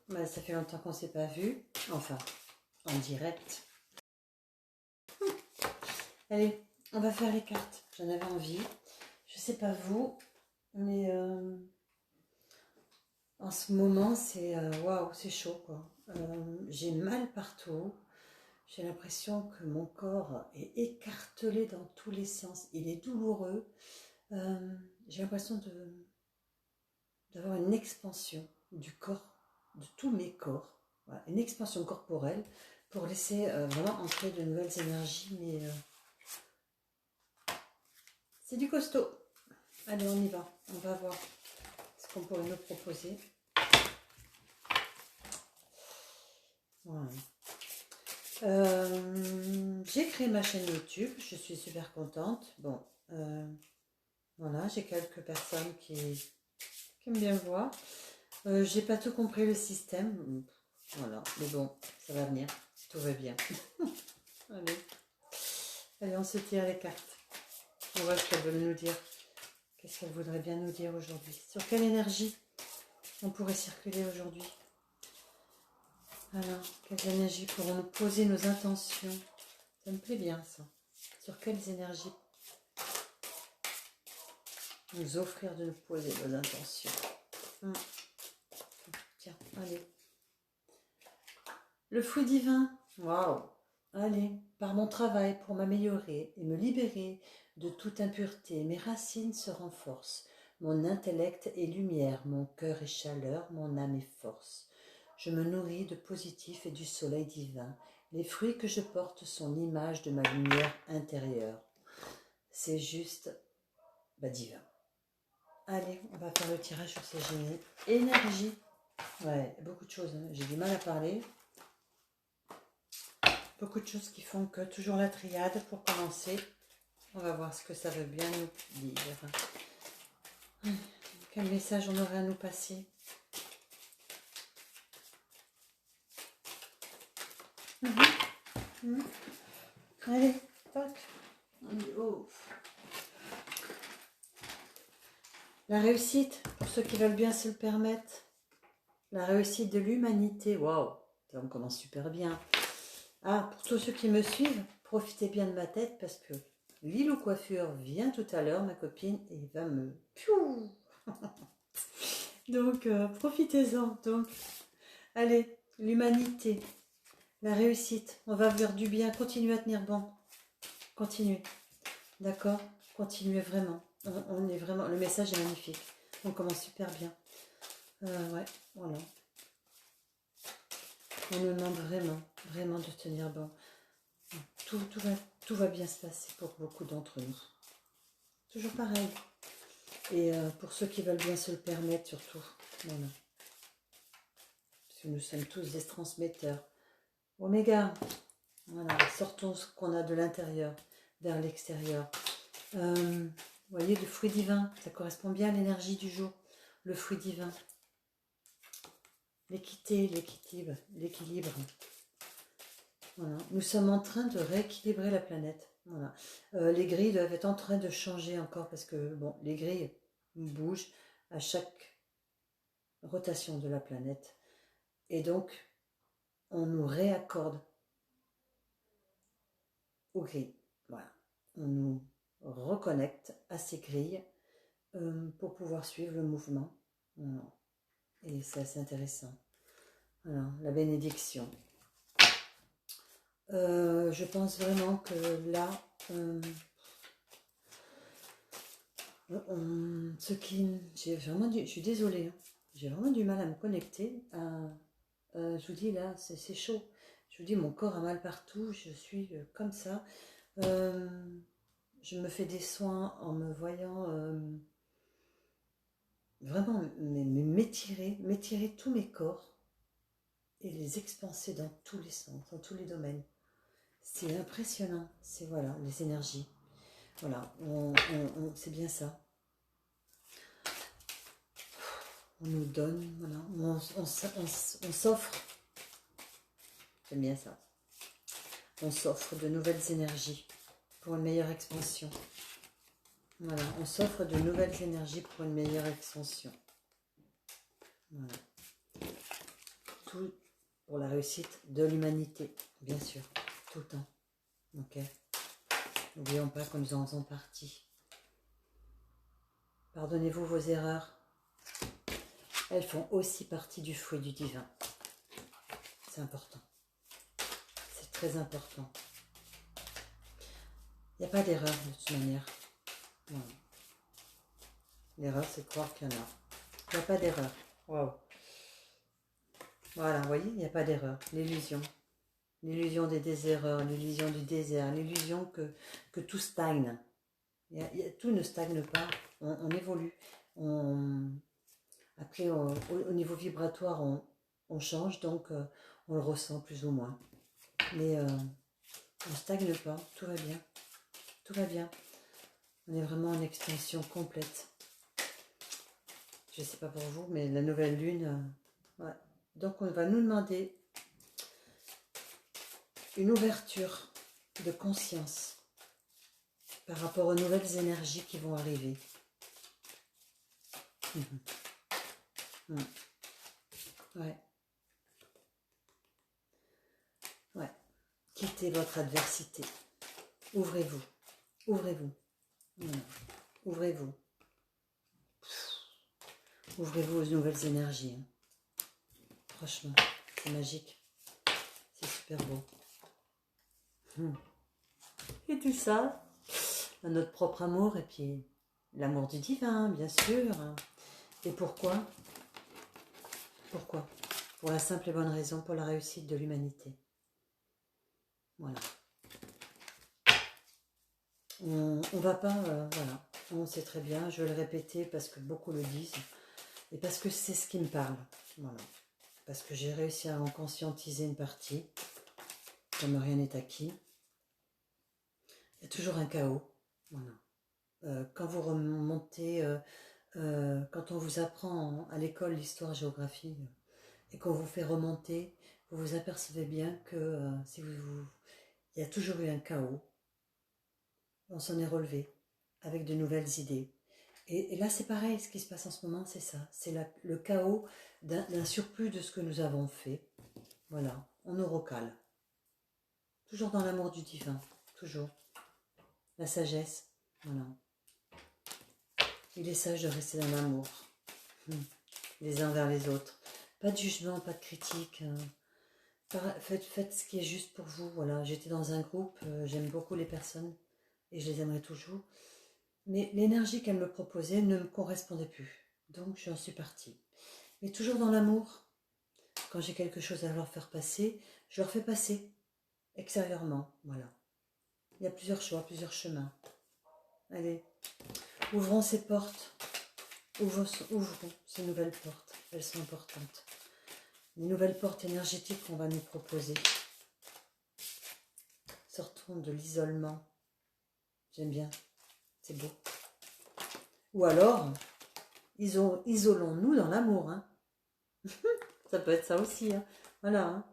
Bah, ça fait longtemps qu'on ne s'est pas vu. Enfin, en direct. Allez, on va faire les cartes. J'en avais envie. Je sais pas vous, mais en ce moment, c'est waouh, c'est chaud quoi. J'ai mal partout. J'ai l'impression que mon corps est écartelé dans tous les sens. Il est douloureux. J'ai l'impression d'avoir une expansion du corps, de tous mes corps. Voilà, une expansion corporelle pour laisser vraiment entrer de nouvelles énergies. Mais c'est du costaud. Allez, on y va. On va voir ce qu'on pourrait nous proposer. Voilà. J'ai créé ma chaîne YouTube. Je suis super contente. Bon, voilà, j'ai quelques personnes qui aiment bien voir. J'ai pas tout compris le système. Voilà, mais bon, ça va venir. Tout va bien. Allez, on se tire les cartes. On voit ce qu'elles veulent nous dire. Qu'est-ce qu'elles voudraient bien nous dire aujourd'hui? Sur quelle énergie on pourrait circuler aujourd'hui? Alors, quelles énergies pourront nous poser nos intentions? Ça me plaît bien ça. Sur quelles énergies nous offrir de nous poser nos intentions? Tiens, allez. Le fruit divin. Waouh. Allez, par mon travail pour m'améliorer et me libérer de toute impureté, mes racines se renforcent. Mon intellect est lumière, mon cœur est chaleur, mon âme est force. Je me nourris de positif et du soleil divin. Les fruits que je porte sont l'image de ma lumière intérieure. C'est juste divin. Allez, on va faire le tirage sur ces génies. Énergie. Ouais, beaucoup de choses. Hein. J'ai du mal à parler. Beaucoup de choses qui font que toujours la triade pour commencer. On va voir ce que ça veut bien nous dire. Quel message on aurait à nous passer? Allez, toc. Oh. La réussite, pour ceux qui veulent bien se le permettre. La réussite de l'humanité. Waouh, on commence super bien. Ah, pour tous ceux qui me suivent, profitez bien de ma tête parce que Lilou Coiffure vient tout à l'heure, ma copine, et va me... Piou. Donc, profitez-en. Donc, allez, l'humanité, la réussite, on va vers du bien. Continuez à tenir bon. Continuez. D'accord? Continuez vraiment. On est vraiment... Le message est magnifique. On commence super bien. Ouais, voilà. On nous demande vraiment, vraiment de tenir bon. Tout va bien se passer pour beaucoup d'entre nous. Toujours pareil. Et pour ceux qui veulent bien se le permettre, surtout. Voilà. Parce que nous sommes tous des transmetteurs. Oméga. Voilà. Sortons ce qu'on a de l'intérieur vers l'extérieur. Vous voyez, le fruit divin, ça correspond bien à l'énergie du jour. Le fruit divin. L'équité, l'équilibre. Voilà. Nous sommes en train de rééquilibrer la planète. Voilà. Les grilles doivent être en train de changer encore parce que bon, les grilles bougent à chaque rotation de la planète. Et donc, on nous réaccorde aux grilles. Voilà. On nous reconnecte à ces grilles pour pouvoir suivre le mouvement. Voilà. Et c'est assez intéressant. Voilà, la bénédiction. Je pense vraiment que là, je suis désolée, hein, j'ai vraiment du mal à me connecter. Je vous dis là, c'est chaud. Je vous dis, mon corps a mal partout, je suis comme ça. Je me fais des soins en me voyant vraiment m'étirer tous mes corps et les expanser dans tous les sens, dans tous les domaines. C'est impressionnant, c'est voilà, les énergies. Voilà, c'est bien ça. On nous donne, voilà, on s'offre. J'aime bien ça. On s'offre de nouvelles énergies pour une meilleure expansion. Voilà, on s'offre de nouvelles énergies pour une meilleure expansion. Voilà. tout pour la réussite de l'humanité, bien sûr, tout le temps. Ok. N'oublions pas que nous en faisons partie. Pardonnez-vous vos erreurs. Elles font aussi partie du fruit du divin. C'est important. C'est très important. Il n'y a pas d'erreur de toute manière. Non. L'erreur, c'est de croire qu'il y en a. Il n'y a pas d'erreur. Waouh. Voilà, vous voyez, il n'y a pas d'erreur. L'illusion. L'illusion des déserreurs, l'illusion du désert, l'illusion que tout stagne. Tout ne stagne pas. On évolue. Après, au niveau vibratoire, on change, donc on le ressent plus ou moins. Mais on ne stagne pas, tout va bien. Tout va bien. On est vraiment en expansion complète. Je ne sais pas pour vous, mais la nouvelle lune... ouais. Donc on va nous demander une ouverture de conscience par rapport aux nouvelles énergies qui vont arriver. Ouais. Ouais. Quittez votre adversité. Ouvrez-vous. Ouvrez-vous. Ouvrez-vous. Ouvrez-vous aux nouvelles énergies. Hein. Franchement, c'est magique. C'est super beau. Et tout ça, à notre propre amour et puis l'amour du divin, bien sûr. Et pourquoi? Pourquoi? Pour la simple et bonne raison, pour la réussite de l'humanité. Voilà. On va pas, voilà. On sait très bien, je vais le répéter parce que beaucoup le disent et parce que c'est ce qui me parle. Voilà. Parce que j'ai réussi à en conscientiser une partie, comme rien n'est acquis. Il y a toujours un chaos. Voilà. Quand vous remontez, quand on vous apprend à l'école l'histoire-géographie et qu'on vous fait remonter, vous vous apercevez bien que il y a toujours eu un chaos. On s'en est relevé avec de nouvelles idées. Et là, c'est pareil, ce qui se passe en ce moment, c'est ça. C'est le chaos d'un surplus de ce que nous avons fait. Voilà, on nous recale. Toujours dans l'amour du divin, toujours. La sagesse, voilà. Il est sage de rester dans l'amour, les uns vers les autres. Pas de jugement, pas de critique. Faites ce qui est juste pour vous, voilà. J'étais dans un groupe, j'aime beaucoup les personnes, et je les aimerai toujours. Mais l'énergie qu'elles me proposaient ne me correspondait plus. Donc, j'en suis partie. Mais toujours dans l'amour. Quand j'ai quelque chose à leur faire passer, je leur fais passer extérieurement. Voilà. Il y a plusieurs choix, plusieurs chemins. Allez, ouvrons ces portes. Ouvrons ces nouvelles portes. Elles sont importantes. Les nouvelles portes énergétiques qu'on va nous proposer. Sortons de l'isolement. J'aime bien. C'est beau. Ou alors, isolons-nous dans l'amour. Hein. Ça peut être ça aussi. Hein. Voilà.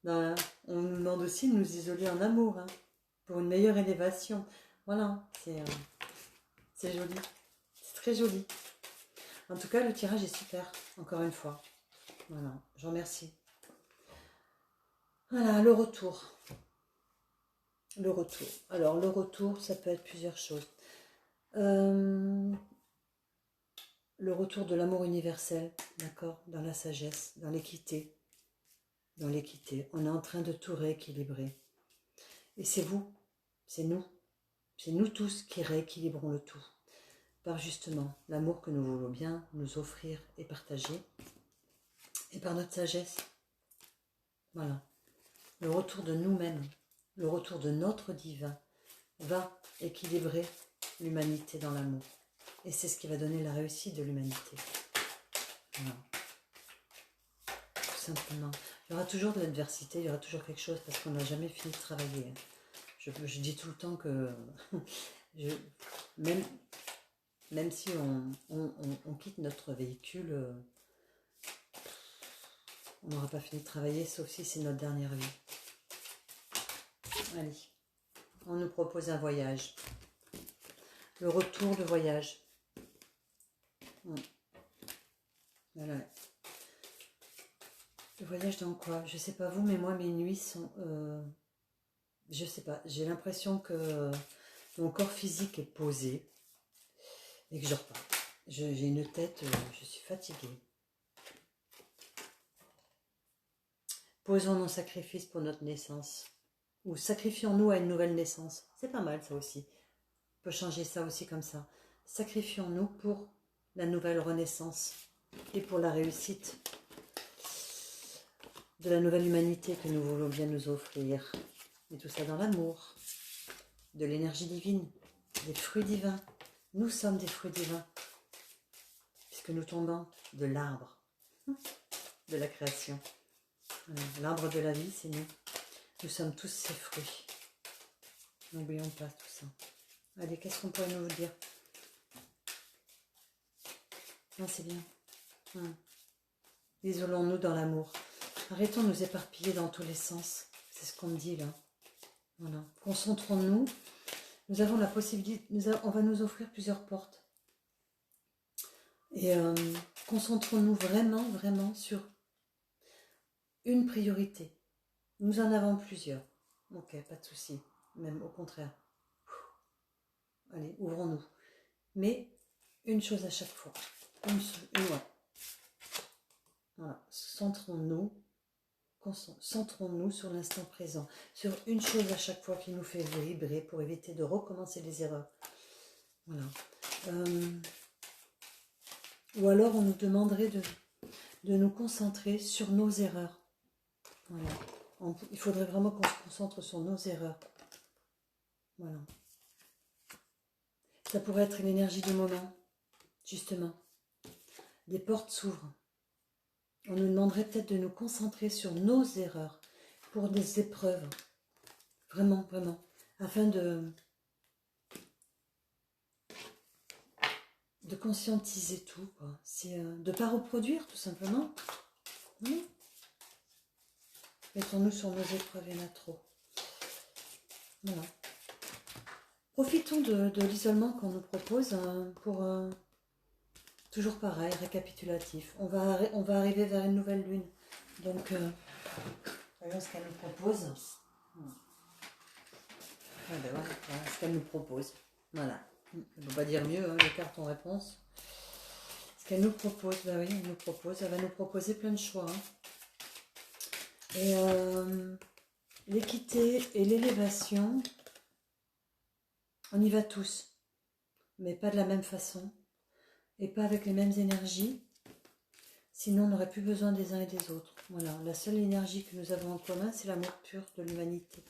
Hein. On nous demande aussi de nous isoler en amour. Hein, pour une meilleure élévation. Voilà. C'est joli. C'est très joli. En tout cas, le tirage est super. Encore une fois. Voilà. Je vous remercie. Voilà, le retour. Le retour. Alors, le retour, ça peut être plusieurs choses. Le retour de l'amour universel, d'accord, dans la sagesse, dans l'équité. Dans l'équité. On est en train de tout rééquilibrer. Et c'est vous, c'est nous tous qui rééquilibrons le tout. Par justement l'amour que nous voulons bien nous offrir et partager. Et par notre sagesse. Voilà. Le retour de nous-mêmes, le retour de notre divin va équilibrer l'humanité dans l'amour. Et c'est ce qui va donner la réussite de l'humanité. Voilà. Tout simplement. Il y aura toujours de l'adversité, il y aura toujours quelque chose parce qu'on n'a jamais fini de travailler. Je dis tout le temps que même si on quitte notre véhicule, on n'aura pas fini de travailler, sauf si c'est notre dernière vie. Allez, on nous propose un voyage. Le retour de voyage. Voilà. Le voyage dans quoi? Je sais pas vous, mais moi, mes nuits sont... je sais pas, j'ai l'impression que mon corps physique est posé et que je repars. J'ai une tête, je suis fatiguée. Posons nos sacrifices pour notre naissance. Ou sacrifions-nous à une nouvelle naissance. C'est pas mal ça aussi. On peut changer ça aussi comme ça. Sacrifions-nous pour la nouvelle renaissance et pour la réussite de la nouvelle humanité que nous voulons bien nous offrir. Et tout ça dans l'amour, de l'énergie divine, des fruits divins. Nous sommes des fruits divins, puisque nous tombons de l'arbre de la création. L'arbre de la vie, c'est nous. Nous sommes tous ces fruits. N'oublions pas tout ça. Allez, qu'est-ce qu'on pourrait nous dire? Non, c'est bien. Isolons-nous dans l'amour. Arrêtons de nous éparpiller dans tous les sens. C'est ce qu'on me dit là. Voilà. Concentrons-nous. Nous avons la possibilité, on va nous offrir plusieurs portes. Et concentrons-nous vraiment, vraiment sur une priorité. Nous en avons plusieurs. Ok, pas de souci. Même au contraire. Allez, ouvrons-nous. Mais une chose à chaque fois. Ouais. Voilà. Centrons-nous sur l'instant présent. Sur une chose à chaque fois qui nous fait vibrer pour éviter de recommencer les erreurs. Voilà. Ou alors on nous demanderait de nous concentrer sur nos erreurs. Voilà. Il faudrait vraiment qu'on se concentre sur nos erreurs. Voilà. Ça pourrait être l'énergie du moment, justement. Des portes s'ouvrent. On nous demanderait peut-être de nous concentrer sur nos erreurs pour des épreuves. Vraiment, vraiment. Afin de conscientiser tout, quoi. C'est de ne pas reproduire, tout simplement. Mettons-nous sur nos épreuves, il y en a trop. Voilà. Profitons de l'isolement qu'on nous propose pour... toujours pareil, récapitulatif. On va arriver vers une nouvelle lune. Donc, voyons ce qu'elle nous propose. Ah ben voilà, ce qu'elle nous propose. Voilà. On ne peut pas dire mieux, les cartes en réponse. Ce qu'elle nous propose, ben oui, elle nous propose. Elle va nous proposer plein de choix. Et l'équité et l'élévation, on y va tous. Mais pas de la même façon. Et pas avec les mêmes énergies. Sinon, on n'aurait plus besoin des uns et des autres. Voilà, la seule énergie que nous avons en commun, c'est l'amour pur de l'humanité.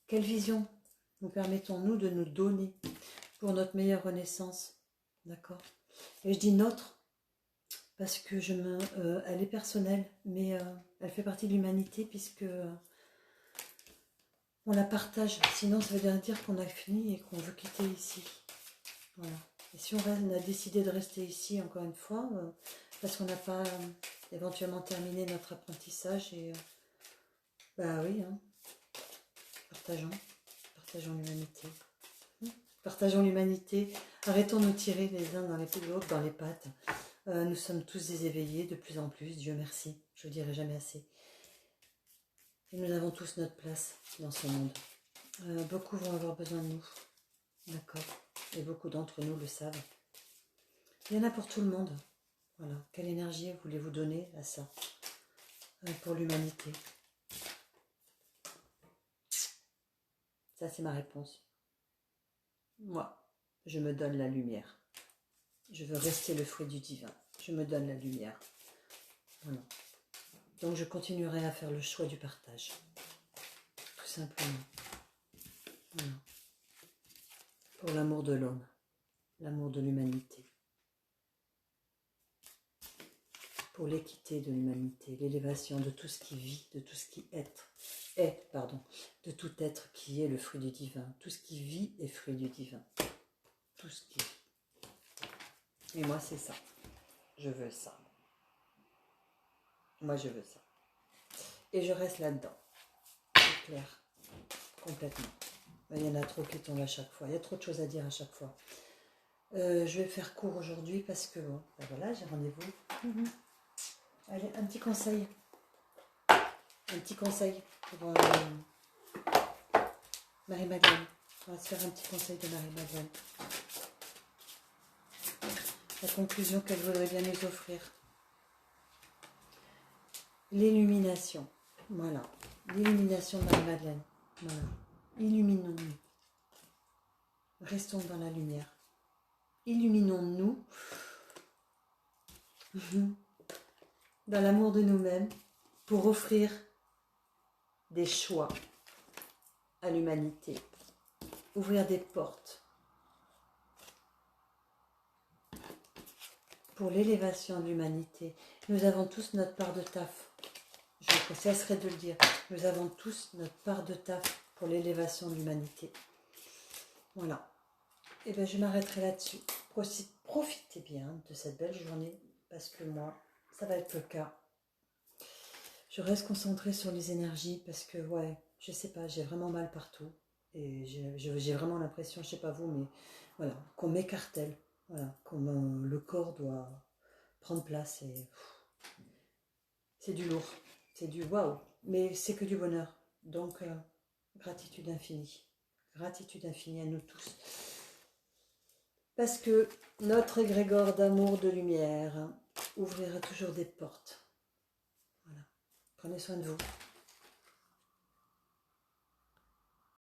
Quelle vision nous permettons-nous de nous donner pour notre meilleure renaissance? D'accord? Et je dis notre, parce que elle est personnelle, mais elle fait partie de l'humanité, puisque on la partage. Sinon, ça veut dire qu'on a fini et qu'on veut quitter ici. Voilà. Et si on a décidé de rester ici, encore une fois, parce qu'on n'a pas éventuellement terminé notre apprentissage, et bah oui, partageons l'humanité. Partageons l'humanité, arrêtons de nous tirer les uns dans les autres dans les pattes. Nous sommes tous des éveillés de plus en plus, Dieu merci, je ne dirai jamais assez. Et nous avons tous notre place dans ce monde. Beaucoup vont avoir besoin de nous, d'accord? Et beaucoup d'entre nous le savent. Il y en a pour tout le monde. Voilà. Quelle énergie voulez-vous donner à ça, pour l'humanité? Ça, c'est ma réponse. Moi, je me donne la lumière. Je veux rester le fruit du divin. Je me donne la lumière. Voilà. Donc, je continuerai à faire le choix du partage. Tout simplement. Voilà. Pour l'amour de l'homme. L'amour de l'humanité. Pour l'équité de l'humanité, l'élévation de tout ce qui vit, de tout ce qui de tout être qui est le fruit du divin. Tout ce qui vit est fruit du divin. Tout ce qui vit. Et moi, c'est ça. Je veux ça. Moi, je veux ça. Et je reste là-dedans. C'est clair. Complètement. Il y en a trop qui tombent à chaque fois. Il y a trop de choses à dire à chaque fois. Je vais faire court aujourd'hui parce que, bon, ben voilà, j'ai rendez-vous. Allez, un petit conseil. un petit conseil pour Marie-Madeleine. On va se faire un petit conseil de Marie-Madeleine. La conclusion qu'elle voudrait bien nous offrir. L'illumination. Voilà. L'illumination de Marie-Madeleine. Voilà. Illuminons-nous. Restons dans la lumière. Illuminons-nous dans l'amour de nous-mêmes pour offrir des choix à l'humanité. Ouvrir des portes pour l'élévation de l'humanité. Nous avons tous notre part de taf. Je ne cesserai de le dire. Nous avons tous notre part de taf pour l'élévation de l'humanité. Voilà. Et bien je m'arrêterai là-dessus. Profitez bien de cette belle journée parce que moi, ça va être le cas. Je reste concentrée sur les énergies parce que, ouais, je sais pas, j'ai vraiment mal partout. Et j'ai vraiment l'impression, je sais pas vous, mais voilà, qu'on m'écartèle. Voilà, le corps doit prendre place et c'est du lourd. C'est du waouh. Mais c'est que du bonheur. Donc, gratitude infinie. Gratitude infinie à nous tous. Parce que notre égrégore d'amour, de lumière, ouvrira toujours des portes. Voilà. Prenez soin de vous.